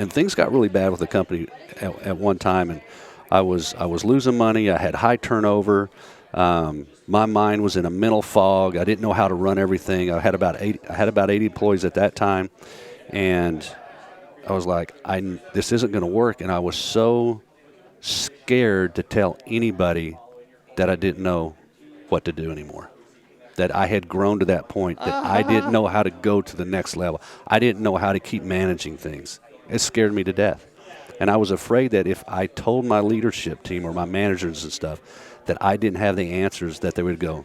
and things got really bad with the company at one time, and I was losing money. I had high turnover. My mind was in a mental fog. I didn't know how to run everything. I had about 80 employees at that time, and I was like, this isn't going to work. And I was so scared to tell anybody that I didn't know what to do anymore. That I had grown to that point that I didn't know how to go to the next level. I didn't know how to keep managing things. It scared me to death. And I was afraid that if I told my leadership team or my managers and stuff that I didn't have the answers, that they would go,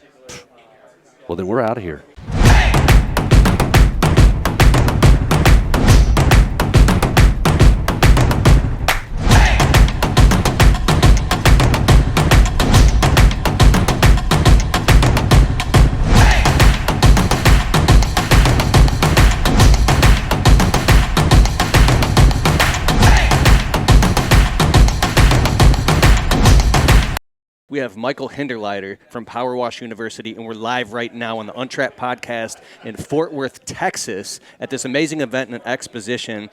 well, then we're out of here. We have Michael Hinderliter from PowerWash University, and we're live right now on the Untrapped podcast in Fort Worth, Texas, at this amazing event and exposition.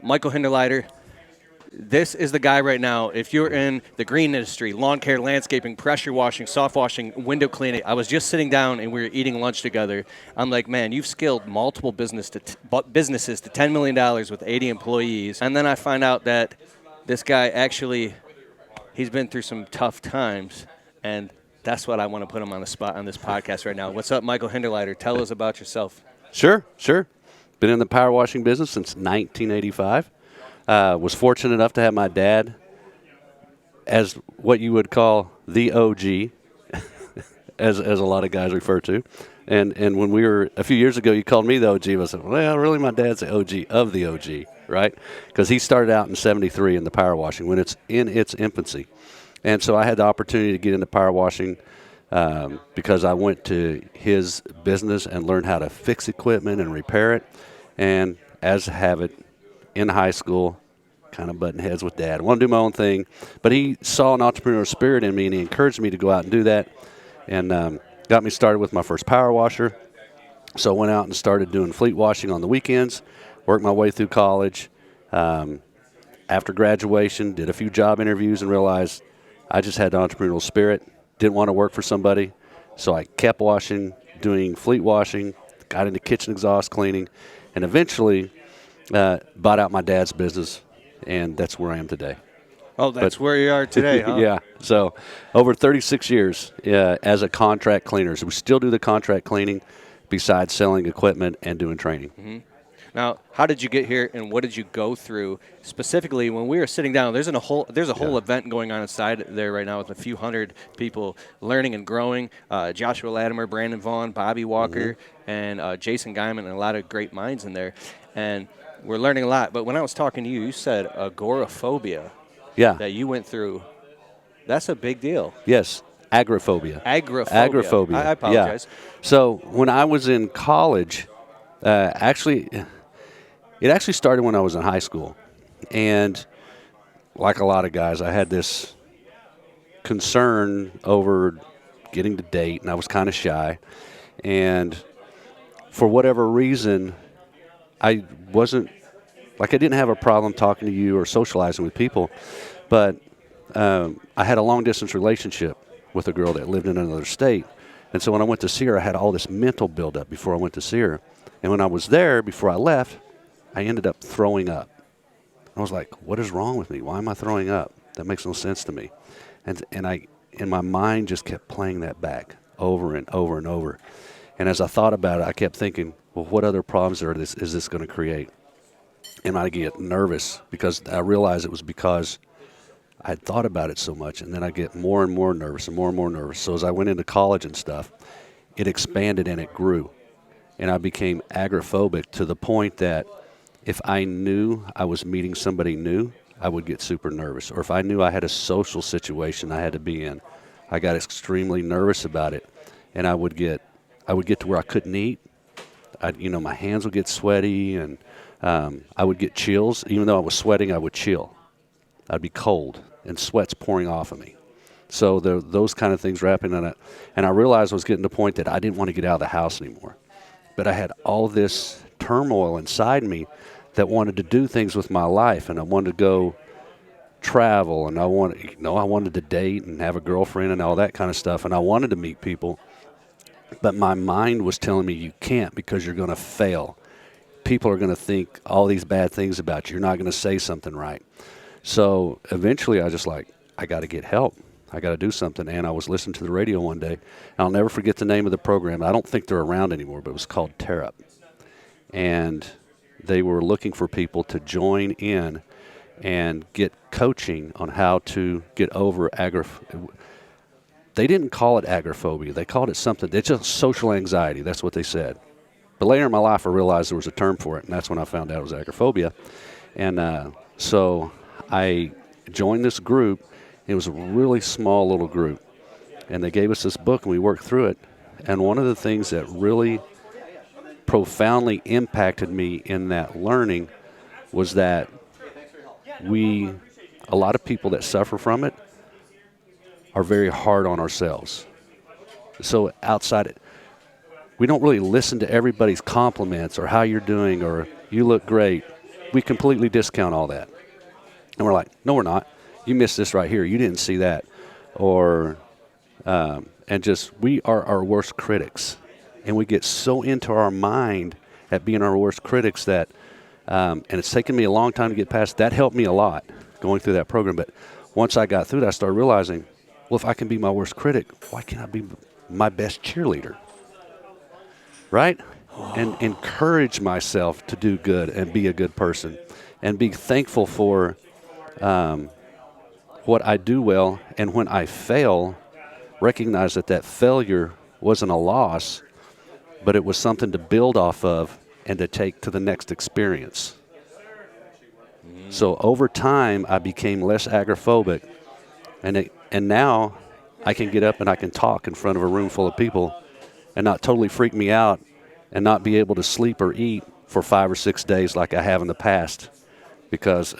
Michael Hinderliter, this is the guy right now. If you're in the green industry, lawn care, landscaping, pressure washing, soft washing, window cleaning, I was just sitting down and we were eating lunch together. I'm like, man, you've scaled multiple businesses to $10 million with 80 employees. And then I find out that this guy actually, he's been through some tough times, and that's what I want to put him on the spot on this podcast right now. What's up, Michael Hinderliter? Tell us about yourself. Sure. Been in the power washing business since 1985. Was fortunate enough to have my dad as what you would call the OG, as a lot of guys refer to. And when we were, a few years ago, you called me the OG. I said, well, really, my dad's the OG of the OG, right? Because he started out in 73 in the power washing when it's in its infancy. And so I had the opportunity to get into power washing because I went to his business and learned how to fix equipment and repair it. And as have it in high school, kind of butting heads with Dad. I want to do my own thing. But he saw an entrepreneurial spirit in me, and he encouraged me to go out and do that. And got me started with my first power washer. So I went out and started doing fleet washing on the weekends, worked my way through college. After graduation, did a few job interviews and realized I just had the entrepreneurial spirit, didn't want to work for somebody. So I kept washing, doing fleet washing, got into kitchen exhaust cleaning, and eventually bought out my dad's business, and that's where I am today. Oh, that's where you are today, huh? Yeah. So over 36 years as a contract cleaner. So we still do the contract cleaning besides selling equipment and doing training. Mm-hmm. Now, how did you get here, and what did you go through specifically when we were sitting down? There's a whole event going on inside there right now with a few hundred people learning and growing. Joshua Latimer, Brandon Vaughn, Bobby Walker, and Jason Guyman, and a lot of great minds in there. And we're learning a lot. But when I was talking to you, you said agoraphobia. Yeah. That you went through. That's a big deal. Yes. Agoraphobia. Agoraphobia. I apologize. Yeah. So when I was in college, it actually started when I was in high school. And like a lot of guys, I had this concern over getting to date, and I was kind of shy. And for whatever reason, I didn't have a problem talking to you or socializing with people, but I had a long-distance relationship with a girl that lived in another state. And so when I went to see her, I had all this mental buildup before I went to see her. And when I was there, before I left, I ended up throwing up. I was like, what is wrong with me? Why am I throwing up? That makes no sense to me. And my mind just kept playing that back over and over and over. And as I thought about it, I kept thinking, well, what other problems is this going to create? And I get nervous because I realized it was because I had thought about it so much, and then I get more and more nervous and more and more nervous. So as I went into college and stuff, it expanded and it grew. And I became agoraphobic to the point that if I knew I was meeting somebody new, I would get super nervous. Or if I knew I had a social situation I had to be in, I got extremely nervous about it. And I would get to where I couldn't eat. My hands would get sweaty, and I would get chills. Even though I was sweating, I would chill. I'd be cold, and sweat's pouring off of me. So those kind of things were happening. And I realized I was getting to the point that I didn't want to get out of the house anymore. But I had all this turmoil inside me that wanted to do things with my life, and I wanted to go travel, and I wanted to date and have a girlfriend and all that kind of stuff, and I wanted to meet people, but my mind was telling me you can't because you're going to fail. People are going to think all these bad things about you. You're not going to say something right. So eventually I just I got to get help. I got to do something. And I was listening to the radio one day, and I'll never forget the name of the program. I don't think they're around anymore, but it was called Tear Up. And they were looking for people to join in and get coaching on how to get over they didn't call it agoraphobia. They called it something. It's just social anxiety. That's what they said. But later in my life, I realized there was a term for it, and that's when I found out it was agoraphobia. And so I joined this group. It was a really small little group, and they gave us this book, and we worked through it. And one of the things that really profoundly impacted me in that learning was that a lot of people that suffer from it are very hard on ourselves. So outside it, we don't really listen to everybody's compliments or how you're doing or you look great. We completely discount all that. And we're like, no, we're not. You missed this right here. You didn't see that. Or, we are our worst critics. And we get so into our mind at being our worst critics that, and it's taken me a long time to get past. That helped me a lot going through that program. But once I got through that, I started realizing, well, if I can be my worst critic, why can't I be my best cheerleader? Right? And encourage myself to do good and be a good person and be thankful for what I do well. And when I fail, recognize that failure wasn't a loss, but it was something to build off of and to take to the next experience. So over time, I became less agoraphobic, and now I can get up and I can talk in front of a room full of people and not totally freak me out and not be able to sleep or eat for 5 or 6 days like I have in the past, because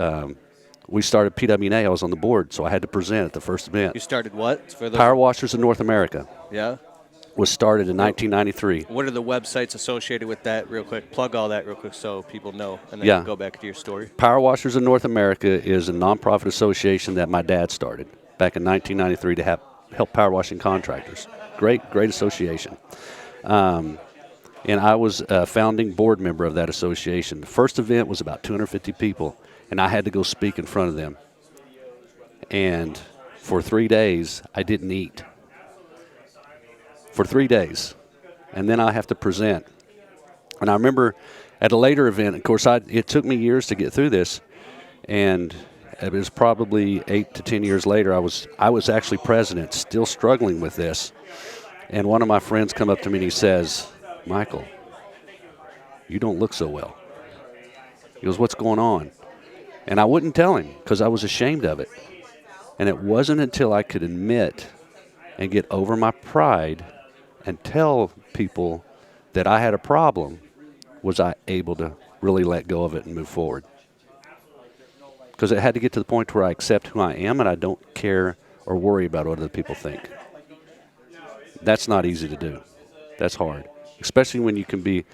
we started PWNA. I was on the board, so I had to present at the first event. You started what? For those Power Washers in North America. Yeah. Was started in 1993. What are the websites associated with that real quick? Plug all that real quick so people know, and then go back to your story. Power Washers in North America is a nonprofit association that my dad started back in 1993 to help power washing contractors. Great association. And I was a founding board member of that association. The first event was about 250 people, and I had to go speak in front of them. And for 3 days, I didn't eat. For 3 days. And then I have to present. And I remember at a later event, of course, it took me years to get through this, and it was probably 8 to 10 years later, I was actually president, still struggling with this. And one of my friends come up to me and he says, Michael, you don't look so well. He goes, what's going on? And I wouldn't tell him because I was ashamed of it. And it wasn't until I could admit and get over my pride and tell people that I had a problem was I able to really let go of it and move forward. Because it had to get to the point where I accept who I am and I don't care or worry about what other people think. That's not easy to do. That's hard. Especially when you can be...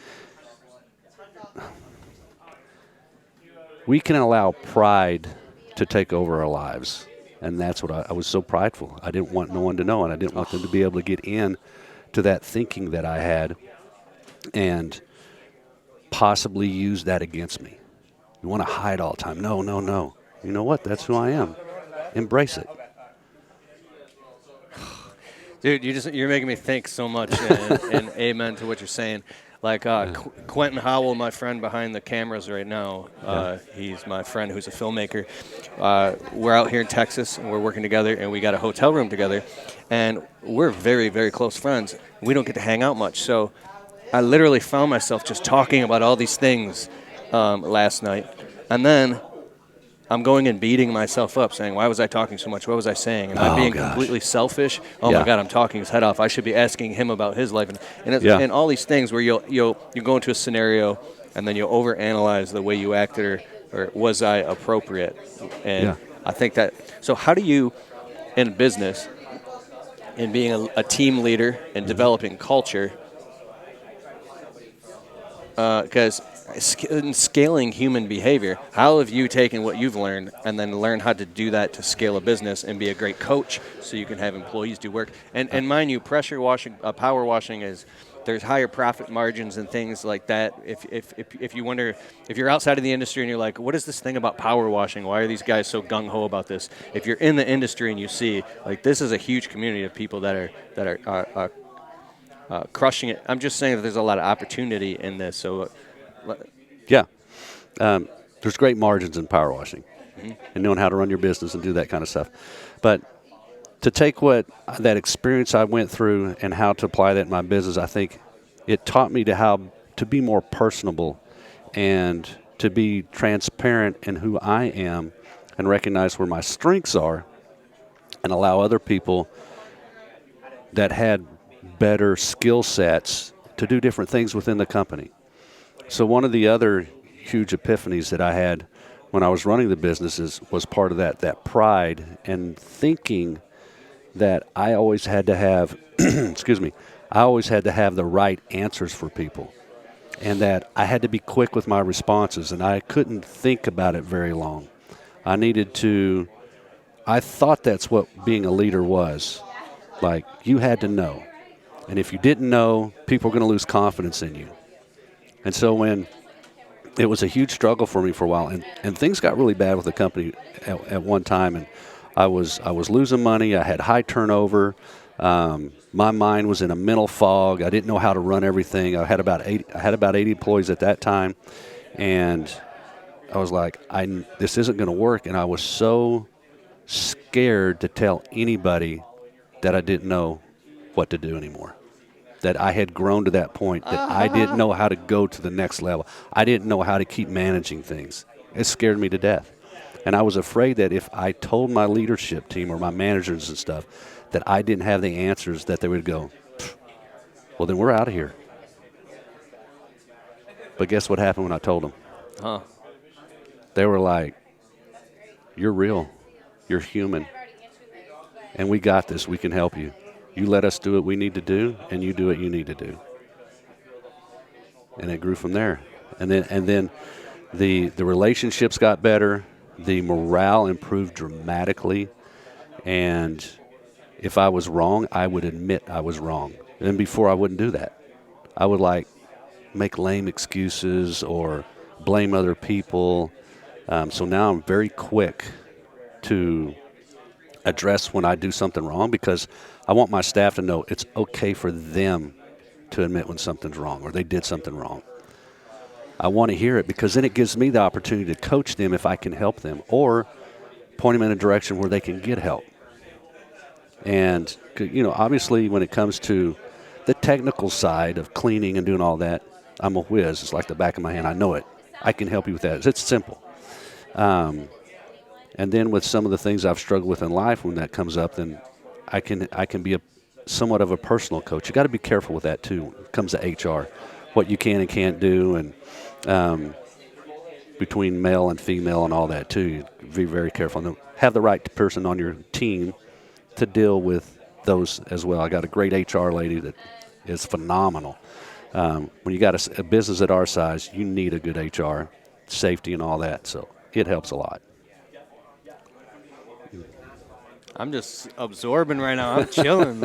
We can allow pride to take over our lives. And that's what I was so prideful. I didn't want no one to know, and I didn't want them to be able to get in to that thinking that I had and possibly use that against me. You want to hide all the time. No. You know what? That's who I am. Embrace it. Dude, you're making me think so much, and amen to what you're saying. Like Quentin Howell, my friend behind the cameras right now, he's my friend who's a filmmaker. We're out here in Texas, and we're working together, and we got a hotel room together, and we're very, very close friends. We don't get to hang out much, so I literally found myself just talking about all these things last night, and then I'm going and beating myself up, saying, why was I talking so much? What was I saying? Am I being completely selfish? Oh, my God, I'm talking his head off. I should be asking him about his life. And all these things where you go into a scenario, and then you'll overanalyze the way you acted, or was I appropriate? And I think that – so how do you, in business, in being a team leader and developing culture, because in scaling human behavior. How have you taken what you've learned and then learned how to do that to scale a business and be a great coach so you can have employees do work? And mind you, pressure washing, power washing is, there's higher profit margins and things like that. If you wonder, if you're outside of the industry and you're like, what is this thing about power washing? Why are these guys so gung ho about this? If you're in the industry and you see, like, this is a huge community of people that are crushing it. I'm just saying that there's a lot of opportunity in this. So, Yeah. There's great margins in power washing and knowing how to run your business and do that kind of stuff. But to take what that experience I went through and how to apply that in my business, I think it taught me to be more personable and to be transparent in who I am and recognize where my strengths are and allow other people that had better skill sets to do different things within the company. So one of the other huge epiphanies that I had when I was running the businesses was part of that pride and thinking that I always had to have, excuse me, I always had to have the right answers for people, and that I had to be quick with my responses, and I couldn't think about it very long. I thought that's what being a leader was. Like, you had to know. And if you didn't know, people were going to lose confidence in you. And so when it was a huge struggle for me for a while, and things got really bad with the company at one time, and I was losing money. I had high turnover. My mind was in a mental fog. I didn't know how to run everything. I had about 80 employees at that time, and I was like, this isn't going to work. And I was so scared to tell anybody that I didn't know what to do anymore. That I had grown to that point that I didn't know how to go to the next level. I didn't know how to keep managing things. It scared me to death. And I was afraid that if I told my leadership team or my managers and stuff that I didn't have the answers, that they would go, well, then we're out of here. But guess what happened when I told them? huh? They were like, you're real. You're human. And we got this. We can help you. You let us do what we need to do, and you do what you need to do. And it grew from there. And then the relationships got better. The morale improved dramatically. And if I was wrong, I would admit I was wrong. And before, I wouldn't do that. I would make lame excuses or blame other people. So now I'm very quick to address when I do something wrong, because I want my staff to know it's okay for them to admit when something's wrong or they did something wrong. I want to hear it, because then it gives me the opportunity to coach them if I can help them, or point them in a direction where they can get help. And, obviously when it comes to the technical side of cleaning and doing all that, I'm a whiz. It's like the back of my hand. I know it. I can help you with that. It's simple. And then with some of the things I've struggled with in life, when that comes up, then I can be somewhat of a personal coach. You got to be careful with that too when it comes to HR, what you can and can't do, and between male and female and all that too. You be very careful and have the right person on your team to deal with those as well. I got a great HR lady that is phenomenal. When you got a business at our size, you need a good HR, safety and all that. So it helps a lot. I'm just absorbing right now. I'm chilling.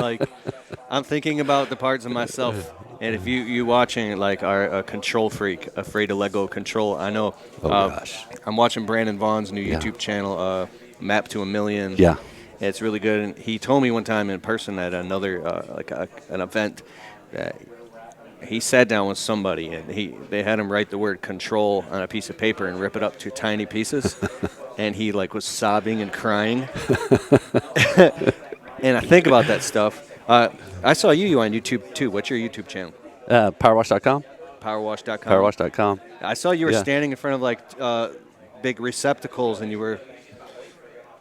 I'm thinking about the parts of myself. And if you watching are a control freak, afraid to let go of control, I know. Oh gosh. I'm watching Brandon Vaughn's new Yeah. YouTube channel, Map to a Million. Yeah. It's really good. And he told me one time in person at another an event that he sat down with somebody and they had him write the word control on a piece of paper and rip it up to tiny pieces. And he was sobbing and crying. And I think about that stuff. I saw you on YouTube too. What's your YouTube channel? Powerwash.com. Powerwash.com. Powerwash.com. I saw you were Yeah. standing in front of big receptacles and you were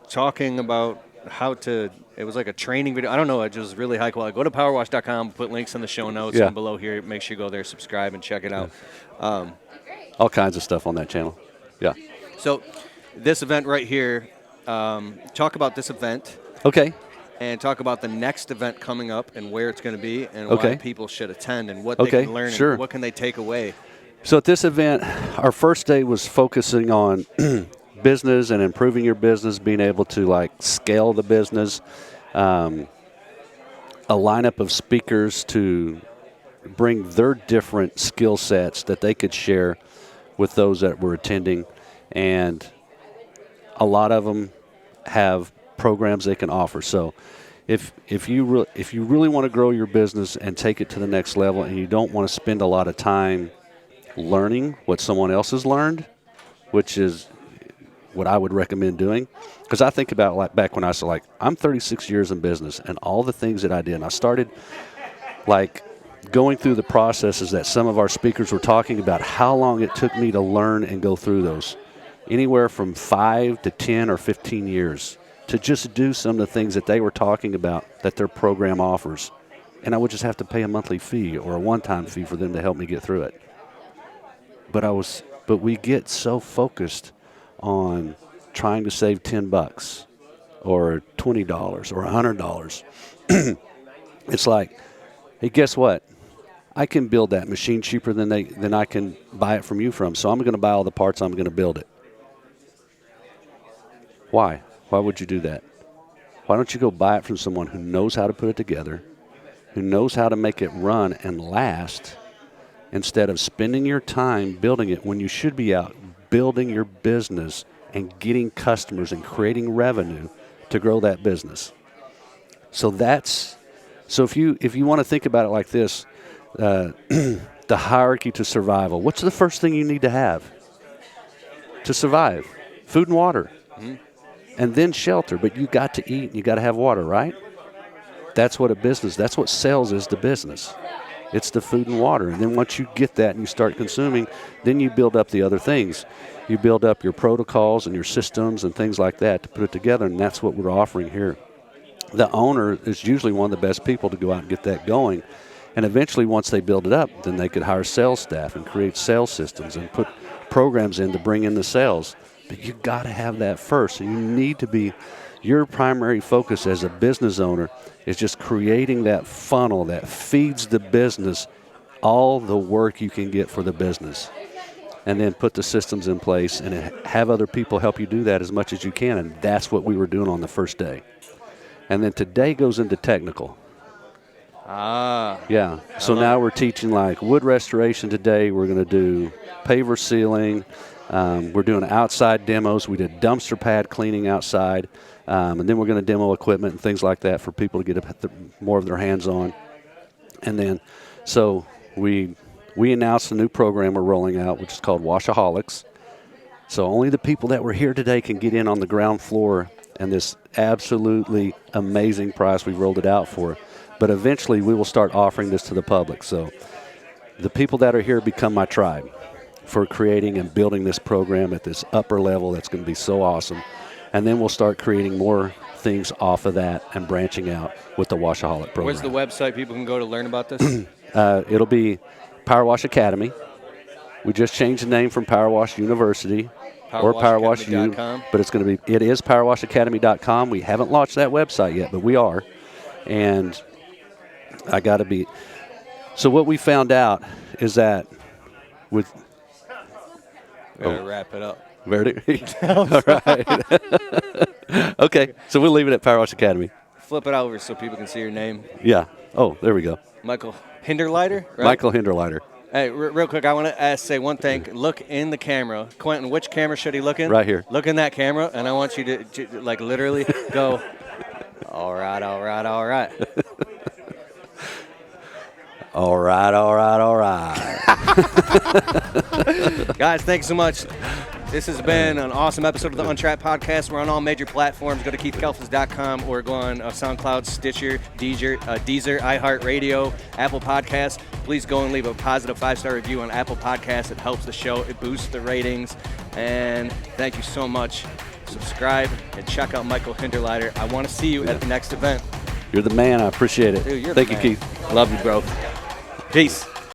talking about how to. It was like a training video. I don't know. It was really high quality. Go to powerwash.com. Put links in the show notes Yeah. and below here. Make sure you go there, subscribe, and check it out. All kinds of stuff on that channel. Yeah. So this event right here, talk about this event Okay. and talk about the next event coming up and where it's going to be and why Okay. people should attend and what Okay, they can learn sure. and what can they take away. So at this event, our first day was focusing on business and improving your business, being able to like scale the business, a lineup of speakers to bring their different skill sets that they could share with those that were attending. And a lot of them have programs they can offer. So if you really want to grow your business and take it to the next level, and you don't want to spend a lot of time learning what someone else has learned, which is what I would recommend doing, because I think about like back when I was like, I'm 36 years in business, and all the things that I did, and I started like going through the processes that some of our speakers were talking about, how long it took me to learn and go through those, anywhere from 5 to 10 or 15 years to just do some of the things that they were talking about that their program offers. And I would just have to pay a monthly fee or a one-time fee for them to help me get through it. But we get so focused on trying to save $10 or $20 or $100. It's like, hey, guess what? I can build that machine cheaper than I can buy it from you from. So I'm going to buy all the parts. I'm going to build it. Why? Why would you do that? Why don't you go buy it from someone who knows how to put it together, who knows how to make it run and last, instead of spending your time building it when you should be out building your business and getting customers and creating revenue to grow that business. So if you want to think about it like this, the hierarchy to survival, what's the first thing you need to have to survive? Food and water. Mm-hmm. And then shelter, but you got to eat and you got to have water, right? That's what that's what sales is to business. It's the food and water. And then once you get that and you start consuming, then you build up the other things. You build up your protocols and your systems and things like that to put it together, and that's what we're offering here. The owner is usually one of the best people to go out and get that going. And eventually, once they build it up, then they could hire sales staff and create sales systems and put programs in to bring in the sales. But you got to have that first. And you need to be, your primary focus as a business owner is just creating that funnel that feeds the business all the work you can get for the business. And then put the systems in place and have other people help you do that as much as you can. And that's what we were doing on the first day. And then today goes into technical. Yeah. So now we're teaching like wood restoration today. We're going to do paver sealing. We're doing outside demos. We did dumpster pad cleaning outside. And then we're going to demo equipment and things like that for people to get more of their hands on. And then, so we announced a new program we're rolling out, which is called Washaholics. So only the people that were here today can get in on the ground floor and this absolutely amazing price we've rolled it out for. But eventually we will start offering this to the public. So the people that are here become my tribe for creating and building this program at this upper level that's going to be so awesome. And then we'll start creating more things off of that and branching out with the Washaholic program. Where's the website people can go to learn about this? It'll be PowerWash Academy. We just changed the name from PowerWash University or PowerWash U, but it is powerwashacademy.com. We haven't launched that website yet, but we are. And so what we found out is that with wrap it up. All right. Okay, so we'll leave it at PowerWash Academy. Flip it over so people can see your name. Yeah. Oh, there we go. Michael Hinderliter, right? Michael Hinderliter. Hey, real quick, I want to say one thing. Look in the camera. Quentin, which camera should he look in? Right here. Look in that camera, and I want you to like, literally go, all right, all right, all right. All right, all right, all right. Guys, thanks so much. This has been an awesome episode of the Untrapped Podcast. We're on all major platforms. Go to KeithKalfas.com or go on SoundCloud, Stitcher, Deezer, iHeartRadio, Apple Podcasts. Please go and leave a positive 5-star review on Apple Podcasts. It helps the show. It boosts the ratings. And thank you so much. Subscribe and check out Michael Hinderliter. I want to see you at the next event. You're the man. I appreciate it. Dude, Thank you, Keith. Love you, bro. Peace.